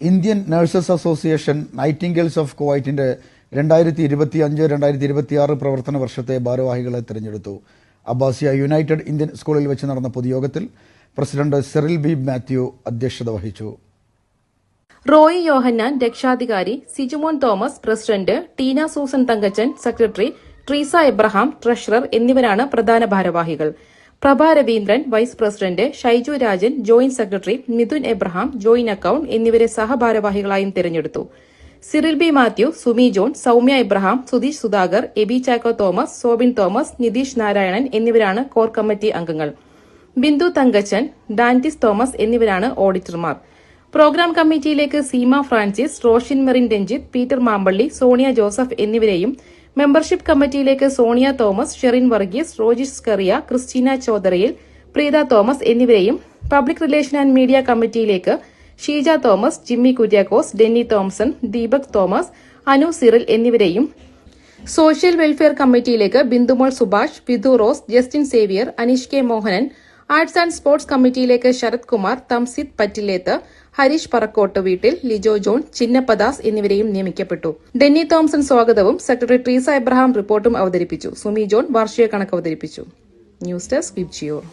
Indian nurses association നൈറ്റിംഗേൽസ് of കുവൈറ്റിന്റെ 2025-2026 പ്രവർത്തന വർഷത്തെ ഭാരവാഹികളെ തെരഞ്ഞെടുത്തു. അബ്ബാസിയ യുണൈറ്റഡ് ഇന്ത്യൻ സ്കൂളിൽ വെച്ച് നടന്ന പൊതുയോഗത്തിൽ പ്രസിഡന്റ് സിറിൽ ബി മാത്യു അധ്യക്ഷത വഹിച്ചു. റോയി യോഹന്നാൻ രക്ഷാധികാരി, Sijumon Thomas president, Teena Susan Thankachan secretary, Treesa Abraham treasurer എന്നിവരാണ് പ്രധാന ഭാരവാഹികൾ. Prabha Raveendran vice president, Shaiju Rajan joint secretary, Midhun Abraham joint account എന്നിവരെ സഹഭാരവാഹികളായും തെരഞ്ഞെടുത്തു. സിറിൽ ബി മാത്യു, സുമി ജോൺ, സൌമ്യ എബ്രഹാം, സുധീഷ് സുധാകർ, എബി ചാക്കോ തോമസ്, സോബിൻ തോമസ്, നിതീഷ് നാരായണൻ എന്നിവരാണ് കോർ കമ്മിറ്റി അംഗങ്ങൾ. ബിന്ദു തങ്കച്ചൻ, ഡാന്റിസ് തോമസ് എന്നിവരാണ് ഓഡിറ്റർമാർ. പ്രോഗ്രാം കമ്മിറ്റിയിലേക്ക് സീമ ഫ്രാൻസിസ്, റോഷിൻ മെറിൻ രഞ്ജിത്ത്, പീറ്റർ മാമ്പള്ളി, സോണിയ ജോസഫ് എന്നിവരെയും മെമ്പർഷിപ്പ് കമ്മിറ്റിയിലേക്ക് സോണിയ തോമസ്, ഷെറിൻ വർഗീസ്, റോജിഷ് സ്കറിയ, ക്രിസ്റ്റീന ചോദറയിൽ, പ്രീത തോമസ് എന്നിവരെയും പബ്ലിക് റിലേഷൻ ആൻഡ് മീഡിയ കമ്മിറ്റിയിലേക്ക് ഷീജ തോമസ്, ജിമ്മി കുര്യാക്കോസ്, ഡെന്നി തോംസൺ, ദീപക് തോമസ്, അനു സിറിൽ എന്നിവരെയും സോഷ്യൽ വെൽഫെയർ കമ്മിറ്റിയിലേക്ക് Bindumol Subhash, Vidhu Rose, Justin Xavier, Aneesh K Mohanan, arts and sports കമ്മിറ്റിയിലേക്ക് ശരത് കുമാർ, തംസിദ് പറ്റിലേത്ത്, ഹരീഷ് പറക്കോട്ട് വീട്ടിൽ, ലിജോ ജോൺ, ചിന്നപ്പദാസ് എന്നിവരെയും നിയമിക്കപ്പെട്ടു. ഡെന്നി തോംസൺ സ്വാഗതവും സെക്രട്ടറി ട്രീസ എബ്രഹാം റിപ്പോർട്ടും അവതരിപ്പിച്ചു. സുമി ജോൺ വാർഷിക കണക്ക് അവതരിപ്പിച്ചു. News desk VIBGYOR.